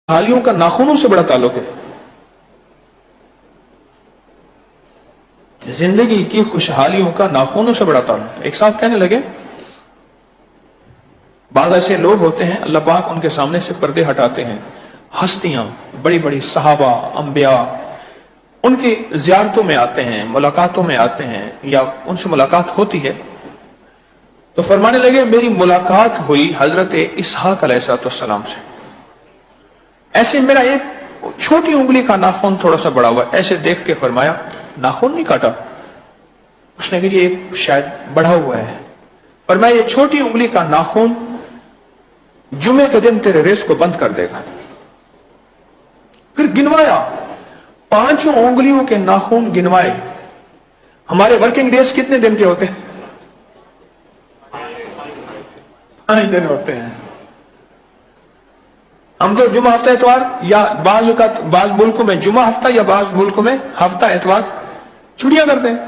खुशहालियों का नाखूनों से बड़ा ताल्लुक है। जिंदगी की खुशहालियों का नाखूनों से बड़ा ताल्लुक है। एक साहब कहने लगे, बाद ऐसे लोग होते हैं अल्लाह पाक उनके सामने से पर्दे हटाते हैं, हस्तियां बड़ी बड़ी सहाबा अंबिया उनकी जियारतों में आते हैं, मुलाकातों में आते हैं या उनसे मुलाकात होती है, तो फरमाने लगे मेरी मुलाकात हुई हजरत इसहाक अलैहिस्सलाम से। ऐसे मेरा एक छोटी उंगली का नाखून थोड़ा सा बड़ा हुआ, ऐसे देख के फरमाया नाखून नहीं काटा? उसने कहा ये शायद बढ़ा हुआ है। पर मैं ये छोटी उंगली का नाखून जुमे के दिन तेरे रेस को बंद कर देगा। फिर गिनवाया, 5 उंगलियों के नाखून गिनवाए। हमारे वर्किंग डेज कितने दिन के होते हैं? 5 दिन होते हैं। हम तो जुमा हफ्ता एतवार या बाज मुल्कों में जुमा हफ्ता या बाज मुल्कों में हफ्ता एतवार छुट्टियां करते हैं।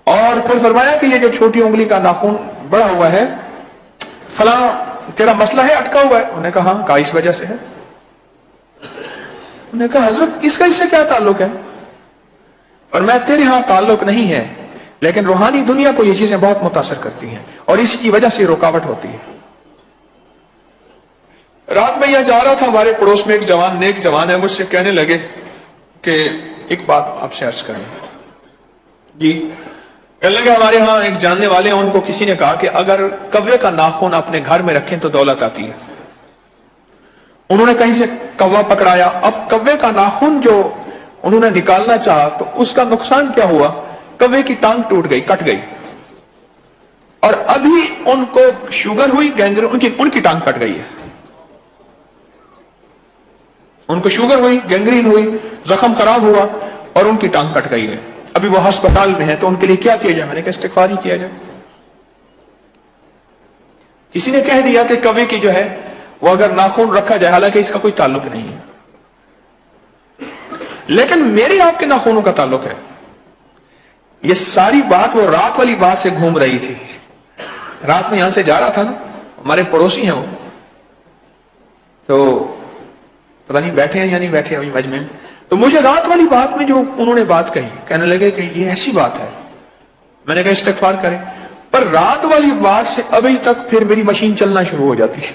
और फिर फरमाया कि ये जो छोटी उंगली का नाखून बड़ा हुआ है, फला तेरा मसला है, अटका हुआ है। उन्होंने कहा हाँ, कहा इस वजह से है। उन्होंने कहा हजरत इसका इससे क्या ताल्लुक है? और मैं तेरे यहां ताल्लुक नहीं है, लेकिन रूहानी दुनिया को ये चीजें बहुत मुतासर करती हैं और इसकी वजह से रुकावट होती है। रात में यह जा रहा था, हमारे पड़ोस में एक जवान नेक जवान है, मुझसे कहने लगे कि एक बात आपसे अर्ज करें जी। कहने लगे हमारे यहां एक जानने वाले हैं, उनको किसी ने कहा कि अगर कव्वे का नाखून अपने घर में रखें तो दौलत आती है। उन्होंने कहीं से कव्वा पकड़ाया। अब कव्वे का नाखून जो उन्होंने निकालना चाहा तो उसका नुकसान क्या हुआ? कव्वे की टांग टूट गई, कट गई, और अभी उनको शुगर हुई, गैंग्रीन, उनकी टांग कट गई है। उनको शुगर हुई, गैंग्रीन हुई, जख्म खराब हुआ और उनकी टांग कट गई है। अभी वो अस्पताल में है, तो उनके लिए क्या किया जाए? मैंने कहा इस्तिग़फ़ार ही किया जाए। किसी ने कह दिया कि कव्वे की जो है वो अगर नाखून रखा जाए, हालांकि इसका कोई ताल्लुक नहीं है, लेकिन मेरे आपके नाखूनों का ताल्लुक है। ये सारी बात वो रात वाली बात से घूम रही थी। रात में यहां से जा रहा था ना, हमारे पड़ोसी हैं वो, तो पता नहीं बैठे हैं या नहीं बैठे अभी मजमे में, तो मुझे रात वाली बात में जो उन्होंने बात कही, कहने लगे कि ये ऐसी बात है। मैंने कहा इस्तिग़फ़ार करें। पर रात वाली बात से अभी तक फिर मेरी मशीन चलना शुरू हो जाती है।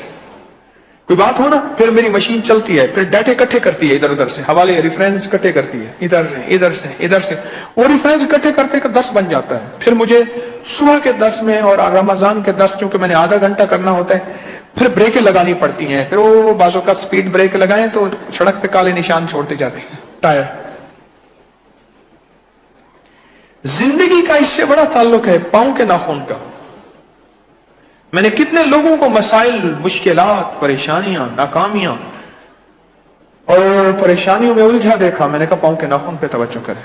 कोई बात हो ना, फिर मेरी मशीन चलती है, फिर डाटे इकट्ठे करती है, इधर उधर से हवाले रेफरेंस इकट्ठे करती है, इधर से इधर से इधर से, वो रेफरेंस इकट्ठे करते का दर्स बन जाता है। फिर मुझे सुबह के दर्स में और रमजान के दर्स, चूंकि मैंने आधा घंटा करना होता है, फिर ब्रेकें लगानी पड़ती हैं। फिर वो बाजू का स्पीड ब्रेक लगाएं तो सड़क पे काले निशान छोड़ते जाते हैं टायर। जिंदगी का इससे बड़ा ताल्लुक है पांव के नाखून का। मैंने कितने लोगों को मसाइल, मुश्किलात, परेशानियां, नाकामियां और परेशानियों में उलझा देखा। मैंने कहा पांव के नाखून पे तवज्जो करें।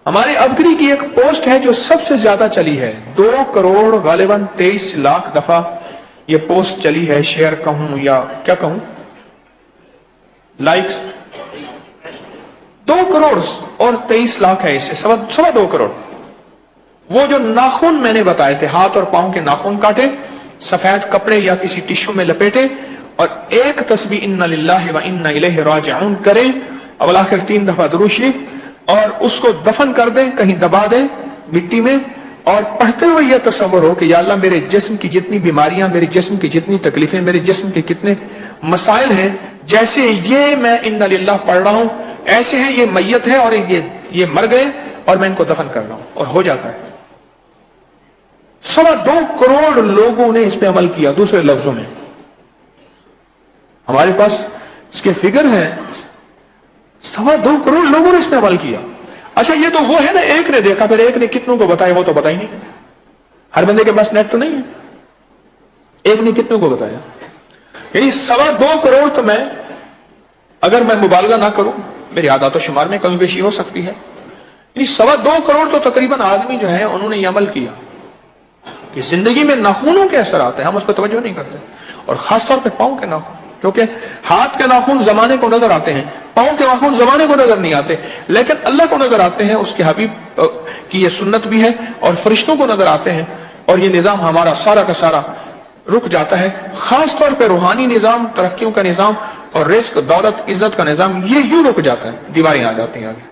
हमारे अबगरी की एक पोस्ट है जो सबसे ज्यादा चली है, 2 करोड़ गालिबन 23 लाख दफा ये पोस्ट चली है। शेयर कहूं या क्या कहूं, लाइक्स 2 करोड़ और 23 लाख है, इसे 2.25 करोड़। वो जो नाखून मैंने बताए थे, हाथ और पांव के नाखून काटे, सफेद कपड़े या किसी टिश्यू में लपेटे और एक तस्बीह इन्ना लिल्लाहि व इन्ना इलैहि राजिऊन करें, और आखिर 3 दफा दुरूद शरीफ, और उसको दफन कर दें, कहीं दबा दें मिट्टी में, और पढ़ते हुए यह तस्वर हो कि या अल्लाह मेरे जिस्म की जितनी बीमारियां, मेरे जिस्म की जितनी तकलीफें, मेरे जिस्म के कितने मसाइल हैं, जैसे ये मैं इन्ना लिल्लाह पढ़ रहा हूं, ऐसे हैं ये मैयत है और ये मर गए और मैं इनको दफन कर रहा हूं, और हो जाता है। 2.25 करोड़ लोगों ने इस पे अमल किया। दूसरे लफ्जों में हमारे पास इसके फिगर है, 2.25 करोड़ लोगों ने इस पे अमल किया। अच्छा, ये तो वो है ना, एक ने देखा, फिर एक ने कितनों को बताया, वो तो बताई नहीं। हर बंदे के पास नेट तो नहीं है, एक ने कितनों को बताया। यानी 2.25 करोड़ तो मैं, अगर मैं मुबालगा ना करूं, मेरी आदत शुमार में कमी पेशी हो सकती है, यानी 2.25 करोड़ तो तकरीबन आदमी जो है उन्होंने ये अमल किया कि जिंदगी में नाखूनों के असर आते हैं, हम उस पर तवज्जो नहीं करते। और खासतौर पे पांव के नाखून, क्योंकि हाथ के नाखून जमाने को नजर आते हैं, पांव के नाखून जमाने को नजर नहीं आते, लेकिन अल्लाह को नजर आते हैं, उसके हबीब की ये सुन्नत भी है, और फरिश्तों को नजर आते हैं। और ये निजाम हमारा सारा का सारा رک جاتا ہے. خاص طور پہ روحانی نظام, ترقیوں کا نظام اور رزق, دولت, عزت کا نظام, یہ یوں رک جاتا ہے, دیواریں آ جاتی ہیں آگے,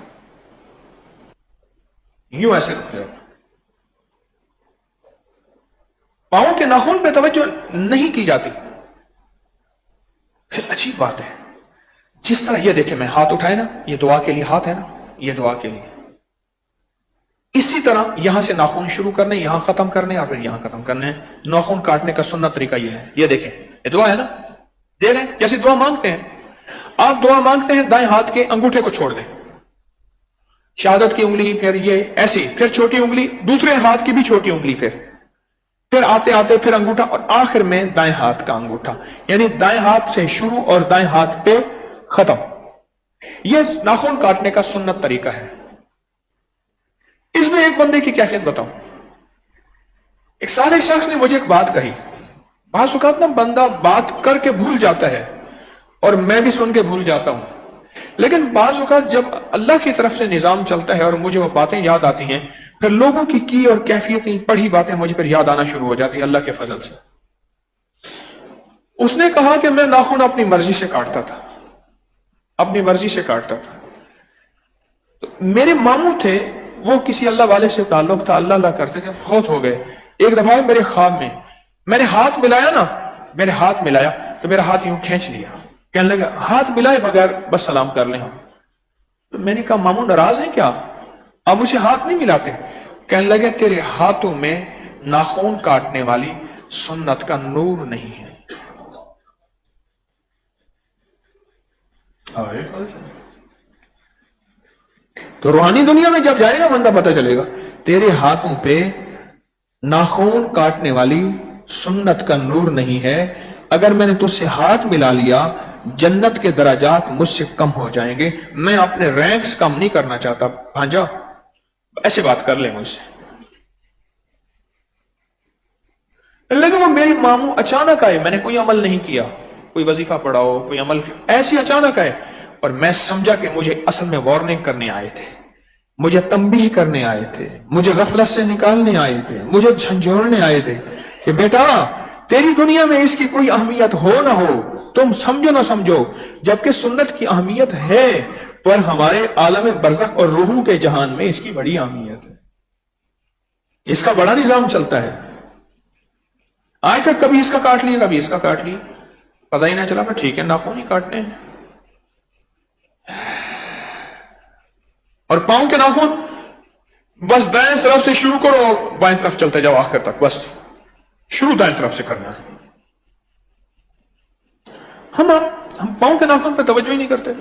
یوں ایسے رک جاتا ہے. پاؤں کے ناخن پہ توجہ نہیں کی جاتی. پھر عجیب بات ہے, جس طرح یہ دیکھیں میں ہاتھ اٹھائے نا, یہ دعا کے لیے ہاتھ ہے نا, یہ دعا کے لیے, اسی طرح یہاں سے ناخن شروع کرنے, یہاں ختم کرنے, اور پھر یہاں ختم کرنے. ناخن کاٹنے کا سنت طریقہ یہ ہے. یہ دیکھیں, یہ دعا ہے نا, دے رہے ہیں جیسے دعا مانگتے ہیں. آپ دعا مانگتے ہیں, دائیں ہاتھ کے انگوٹھے کو چھوڑ دیں, شہادت کی انگلی, پھر یہ ایسی, پھر چھوٹی انگلی, دوسرے ہاتھ کی بھی چھوٹی انگلی, پھر آتے آتے پھر انگوٹھا, اور آخر میں دائیں ہاتھ کا انگوٹھا. یعنی دائیں ہاتھ سے شروع اور دائیں ہاتھ پہ ختم. یہ ناخن کاٹنے کا سنت طریقہ ہے. اس میں ایک بندے کی کیفیت بتاؤں. ایک صالح شخص نے مجھے ایک بات کہی. بعض اوقات نا بندہ بات کر کے بھول جاتا ہے, اور میں بھی سن کے بھول جاتا ہوں, لیکن بعض اوقات جب اللہ کی طرف سے نظام چلتا ہے اور مجھے وہ باتیں یاد آتی ہیں, پھر لوگوں کی اور کیفیتیں, پڑھی باتیں مجھے پھر یاد آنا شروع ہو جاتی ہیں اللہ کے فضل سے. اس نے کہا کہ میں ناخن اپنی مرضی سے کاٹتا تھا, اپنی مرضی سے کاٹتا تھا. تو میرے ماموں تھے, وہ کسی اللہ والے سے تعلق تھا, اللہ اللہ کرتے تھے, فوت ہو گئے. ایک دفعہ میرے خواب میں میں نے ہاتھ ملایا نا, میرے ہاتھ ملایا تو میرا ہاتھ یوں کھینچ لیا, کہنے لگا ہاتھ ملائے بغیر بس سلام کر لیں ہم. تو میں نے کہا ماموں ناراض ہیں کیا, آپ مجھے ہاتھ نہیں ملاتے؟ کہنے لگے تیرے ہاتھوں میں ناخن کاٹنے والی سنت کا نور نہیں ہے. تو روحانی دنیا میں جب جائے گا بندہ پتہ چلے گا تیرے ہاتھوں پہ ناخن کاٹنے والی سنت کا نور نہیں ہے. اگر میں نے تجھ سے ہاتھ ملا لیا, جنت کے درجات مجھ سے کم ہو جائیں گے. میں اپنے رینکس کم نہیں کرنا چاہتا بھانجا, ایسے بات کر لے مجھ سے. لیکن وہ میری ماموں اچانک آئے, میں نے کوئی عمل نہیں کیا, کوئی وظیفہ پڑھا ہو, کوئی عمل, ایسے اچانک آئے, اور میں سمجھا کہ مجھے اصل میں وارننگ کرنے آئے تھے, مجھے تنبیہ کرنے آئے تھے, مجھے غفلت سے نکالنے آئے تھے, مجھے جھنجھوڑنے آئے تھے کہ بیٹا تیری دنیا میں اس کی کوئی اہمیت ہو نہ ہو, تم سمجھو نہ سمجھو, جبکہ سنت کی اہمیت ہے, پر ہمارے عالم برزخ اور روحوں کے جہان میں اس کی بڑی اہمیت ہے, اس کا بڑا نظام چلتا ہے. آج تک کبھی اس کا کاٹ لیا, کبھی اس کا کاٹ لیا, پتہ ہی نہ چلا. پر ٹھیک ہے, ناخن ہی کاٹنے ہیں. اور پاؤں کے ناخن بس دائیں طرف سے شروع کرو اور بائیں طرف چلتے جاؤ آخر تک, بس شروع دائیں طرف سے کرنا ہے. ہم پاؤں کے ناخن پہ توجہ ہی نہیں کرتے.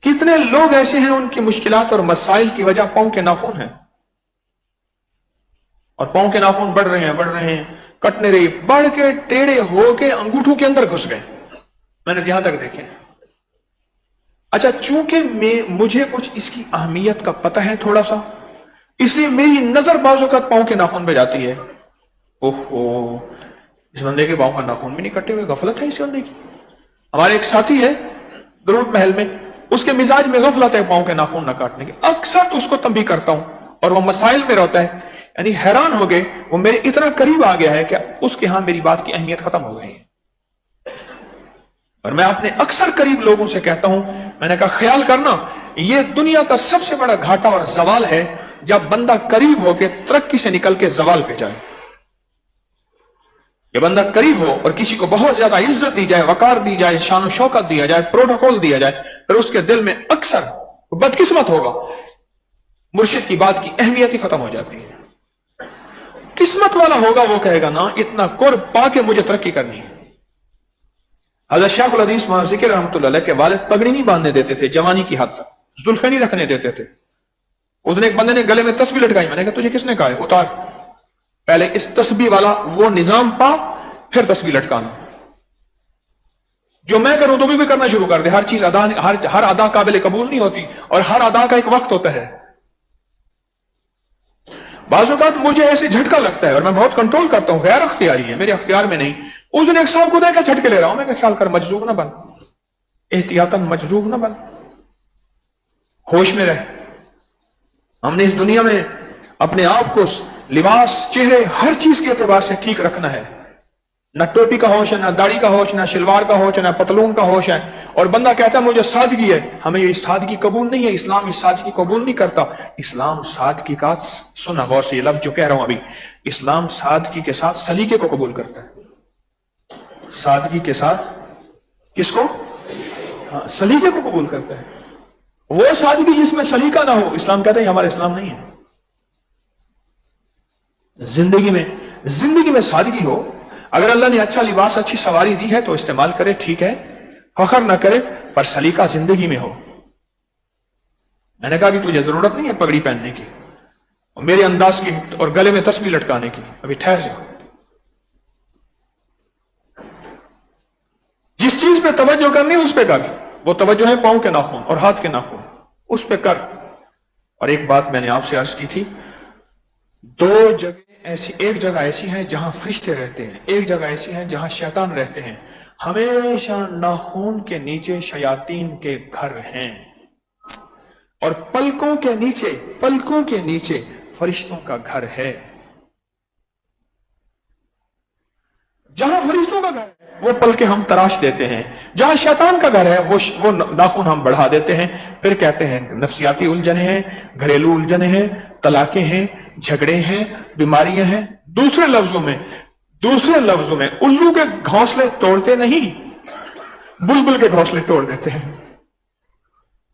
کتنے لوگ ایسے ہیں ان کی مشکلات اور مسائل کی وجہ پاؤں کے ناخن ہیں, اور پاؤں کے ناخن بڑھ رہے ہیں, کٹنے رہی, بڑھ کے ٹیڑے ہو کے انگوٹھوں کے اندر گھس گئے. میں نے یہاں تک دیکھے. اچھا, چونکہ مجھے کچھ اس کی اہمیت کا پتہ ہے تھوڑا سا, اس لیے میری نظر بعض اوقات پاؤں کے ناخن پہ جاتی ہے. اوہو, اس بندے کے پاؤں کا ناخن بھی نہیں کٹے ہوئے, غفلت ہے اس بندے کی. ہمارے ایک ساتھی ہے درود محل میں, اس کے مزاج میں غفلت ہے پاؤں کے ناخن نہ کاٹنے کی. اکثر اس کو تنبیہ کرتا ہوں اور وہ مسائل میں رہتا ہے, یعنی حیران ہو گئے, وہ میرے اتنا قریب آ گیا ہے کہ اس کے ہاں میری بات کی اہمیت ختم ہو گئی ہے. اور میں اپنے اکثر قریب لوگوں سے کہتا ہوں, میں نے کہا خیال کرنا, یہ دنیا کا سب سے بڑا گھاٹا اور زوال ہے جب بندہ قریب ہو کے ترقی سے نکل کے زوال پہ جائے. یہ بندہ قریب ہو اور کسی کو بہت زیادہ عزت دی جائے, وقار دی جائے, شان و شوکت دیا جائے, پروٹوکول دیا جائے, پھر اس کے دل میں اکثر بدقسمت ہوگا, مرشد کی بات کی اہمیت ہی ختم ہو جاتی ہے. قسمت والا ہوگا وہ کہے گا نا اتنا قرب پا کے مجھے ترقی کرنی ہے. حضرت شیخ الحدیث مولانا ذکر رحمۃ اللہ علیہ کے والد پگڑی نہیں باندھنے دیتے تھے جوانی کی حد تک, زلفیں نہیں رکھنے دیتے تھے. اس نے ایک بندے نے گلے میں تسبیح لٹکائی, میں نے کہا تجھے کس نے کہا ہے, اتار, پہلے اس تسبیح والا وہ نظام پا, پھر تسبیح لٹکانا. جو میں کروں تو بھی کرنا شروع کر دے. ہر چیز ادا, ہر ادا قابل قبول نہیں ہوتی, اور ہر ادا کا ایک وقت ہوتا ہے. بعض اوقات مجھے ایسے جھٹکا لگتا ہے اور میں بہت کنٹرول کرتا ہوں, غیر اختیاری ہے, میرے اختیار میں نہیں. اس دن ایک صاحب کو دیکھا جھٹکے لے رہا ہوں, میں کہ خیال کر مجذوب نہ بن, احتیاطاً مجذوب نہ بن, ہوش میں رہ. ہم نے اس دنیا میں اپنے آپ کو लिबास, चेहरे, हर चीज के एतबार से ठीक रखना है। न टोपी का होश है, न दाढ़ी का होश, न शलवार का होश है, न पतलून का होश है। और बंदा कहता है मुझे सादगी है, हमें ये सादगी कबूल नहीं है। इस्लाम इस सादगी कबूल नहीं करता। इस्लाम सादगी का, सुना गौर से ये लफ्ज जो कह रहा हूं अभी, इस्लाम सादगी के साथ सलीके को कबूल करता है। सादगी के साथ किसको? हाँ, सलीके को कबूल करता है। वो सादगी जिसमें सलीका ना हो, इस्लाम कहता है हमारा इस्लाम नहीं है। जिंदगी में सादगी हो। अगर अल्लाह ने अच्छा लिबास, अच्छी सवारी दी है तो इस्तेमाल करे, ठीक है, फखर ना करे, पर सलीका जिंदगी में हो। मैंने कहा कि तुझे जरूरत नहीं है पगड़ी पहनने की और मेरे अंदाज की और गले में तस्बीह लटकाने की, अभी ठहर जा। जिस चीज पे तवज्जो करनी है उस पे कर। वो तवज्जो है पांव के नाखून और हाथ के नाखून, उस पे कर। और एक बात मैंने आपसे अर्ज की थी, दो जगह ऐसी, एक जगह ऐसी है जहां फरिश्ते रहते हैं, एक जगह ऐसी है जहां शैतान रहते हैं। हमेशा नाखून के नीचे शयातीन के घर हैं और पलकों के नीचे फरिश्तों का घर है। जहां फरिश्तों का घर है वो पलके हम तराश देते हैं, जहां शैतान का घर है वो नाखून हम बढ़ा देते हैं। फिर कहते हैं नफ्सियाती उलझने हैं, घरेलू उलझने हैं, तलाकें हैं, झगड़े हैं, बीमारियां हैं। दूसरे लफ्जों में उल्लू के घोंसले तोड़ते नहीं, बुलबुल के घोंसले तोड़ देते हैं।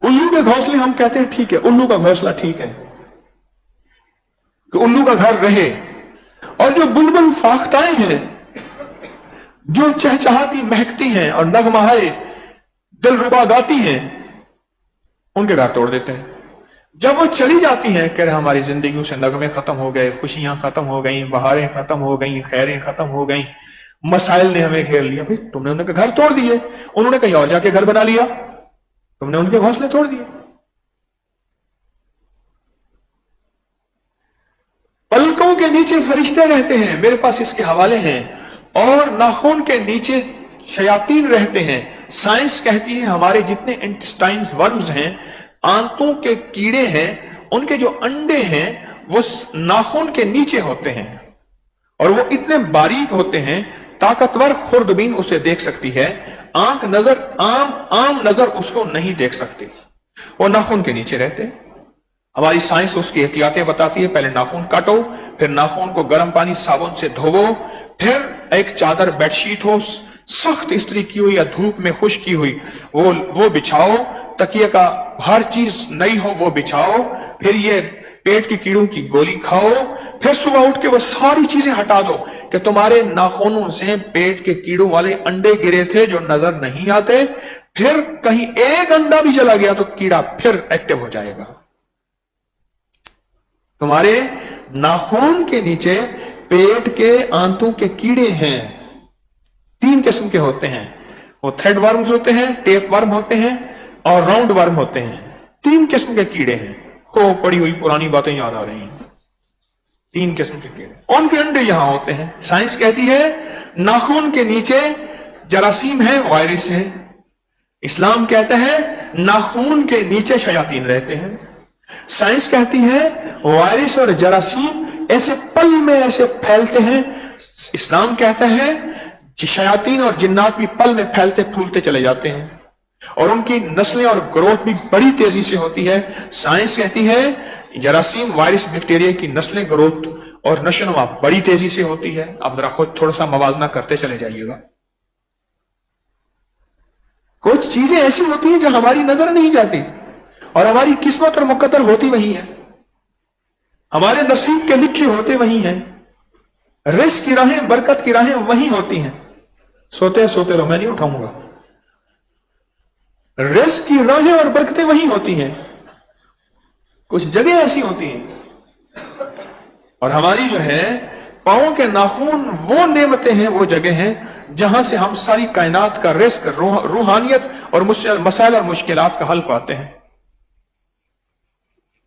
उल्लू के घोंसले हम कहते हैं ठीक है, उल्लू का घोंसला ठीक है कि उल्लू का घर रहे। और जो बुलबुल फाख्ताएं हैं, जो चहचहाती महकती हैं और नगमाए दिलरुबा गाती हैं, उनके घर तोड़ देते हैं। जब वो चली जाती हैं, कह रहे हमारी जिंदगी से नगमे खत्म हो गए, खुशियां खत्म हो गई, बहारें खत्म हो गई, खैरें खत्म हो गई, मसाइल ने हमें घेर लिया। भाई तुमने उनके घर तोड़ दिए, उन्होंने कहीं और जाके घर बना लिया, तुमने उनके घोंसले तोड़ दिए। पलकों के नीचे फरिश्ते रहते हैं, मेरे पास इसके हवाले हैं, और नाखून के नीचे शयातीन रहते हैं। साइंस कहती है हमारे जितने इंटेस्टाइन्स वर्म्स हैं, आंतों के कीड़े हैं, उनके जो अंडे हैं वो नाखून के नीचे होते हैं और वो इतने बारीक होते हैं, ताकतवर खुर्दबीन उसे देख सकती है, आम नजर उसको नहीं देख सकती। वो नाखून के नीचे रहते हैं। हमारी साइंस उसकी एहतियातें बताती है, पहले नाखून काटो, फिर नाखून को गर्म पानी साबुन से धोवो, फिर एक चादर बेडशीट हो सख्त इस्त्री की हुई या धूप में खुश्क की हुई वो बिछाओ, तकिए का हर चीज नई हो वो बिछाओ, फिर ये पेट की कीड़ों की गोली खाओ, फिर सुबह उठ के वो सारी चीजें हटा दो कि तुम्हारे नाखूनों से पेट के कीड़ों वाले अंडे गिरे थे जो नजर नहीं आते। फिर कहीं एक अंडा भी चला गया तो कीड़ा फिर एक्टिव हो जाएगा। तुम्हारे नाखून के नीचे पेट के आंतों के कीड़े हैं, 3 किस्म के होते हैं। वो थ्रेड वर्म्स होते हैं, टेप वर्म होते हैं और राउंड वर्म होते हैं। 3 किस्म के कीड़े हैं। को पड़ी हुई पुरानी बातें याद आ रही हैं। 3 किस्म के कीड़े, उनके अंडे यहां होते हैं। साइंस कहती है नाखून के नीचे जरासीम है, वायरस है। इस्लाम कहता है नाखून के नीचे शयातीन रहते हैं। साइंस कहती है वायरस और जरासीम ऐसे पल में ऐसे फैलते हैं। इस्लाम कहता है शयातीन और जिन्नात भी पल में फैलते फूलते चले जाते हैं और उनकी नस्लें और ग्रोथ भी बड़ी तेजी से होती है। साइंस कहती है जरासीम, वायरस, बैक्टीरिया की नस्लें, ग्रोथ और नशोनुमा बड़ी तेजी से होती है। अब जरा खुद थोड़ा सा मवाजना करते चले जाइएगा। कुछ चीजें ऐसी होती हैं जो हमारी नजर नहीं जाती और हमारी किस्मत और मुकद्दर होती वही है, हमारे नसीब के लिखे होते वही हैं। रिस्क की राहें, बरकत की राहें वही होती हैं। सोते रहो, मैं नहीं उठाऊंगा। रिस्क की राहें और बरकतें वही होती हैं। कुछ जगह ऐसी होती हैं और हमारी जो है पांव के नाखून वो नेमतें हैं, वो जगह हैं जहां से हम सारी कायनात का रिस्क, रूहानियत और मसाइल और मुश्किलात का हल पाते हैं।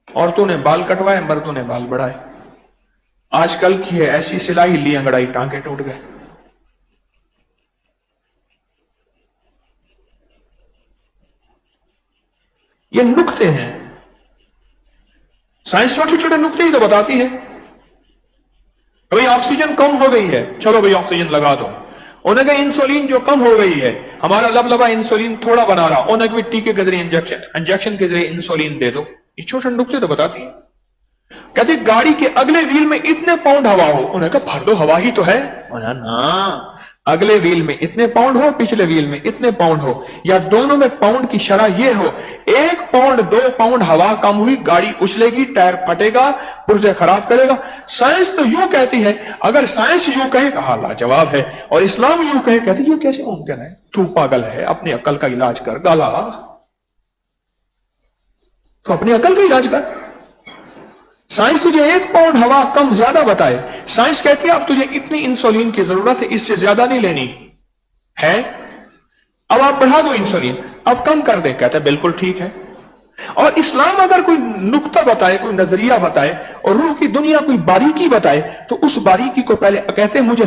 औरतों ने बाल कटवाए, मर्दों ने बाल बढ़ाए। आजकल की है ऐसी सिलाई, ली अंगड़ाई, टांके टूट गए। ये नुक्ते हैं। साइंस छोटे छोटे नुक्ते ही तो बताती है। भाई ऑक्सीजन कम हो गई है, चलो भाई ऑक्सीजन लगा दो। उन्हें कहा इंसुलिन जो कम हो गई है, हमारा लबलबा इंसुलिन थोड़ा बना रहा, उन्हें कहा टीके के जरिए इंजेक्शन के जरिए इंसुलिन दे दो। ये छोटे नुक्ते तो बताती है। कहते गाड़ी के अगले व्हील में इतने पाउंड हवा हो, उन्हें कहा भर दो, हवा ही तो है। ना, अगले व्हील में इतने पाउंड हो, पिछले व्हील में इतने पाउंड हो, या दोनों में पाउंड की शरह ये हो, 1 पाउंड 2 पाउंड हवा कम हुई, गाड़ी उछलेगी, टायर फटेगा, पुर्जे खराब करेगा। साइंस तो यूं कहती है, अगर साइंस यूं कहे कहा लाजवाब है, और इस्लाम यूं कहे कहती ये कैसे मुमकिन है, तू पागल है, अपनी अकल का इलाज कर। गाला, तो अपनी अकल का इलाज कर। साइंस तुझे 1 पाउंड हवा कम ज्यादा बताए, साइंस कहती है अब तुझे इतनी इंसुलिन की जरूरत है, इससे ज्यादा नहीं लेनी है, अब आप बढ़ा दो इंसुलिन, अब कम कर दे। कहता है बिल्कुल ठीक है। और इस्लाम अगर कोई नुक्ता बताए, कोई नजरिया बताए, और रूह की दुनिया कोई बारीकी बताए, तो उस बारीकी को पहले कहते हैं मुझे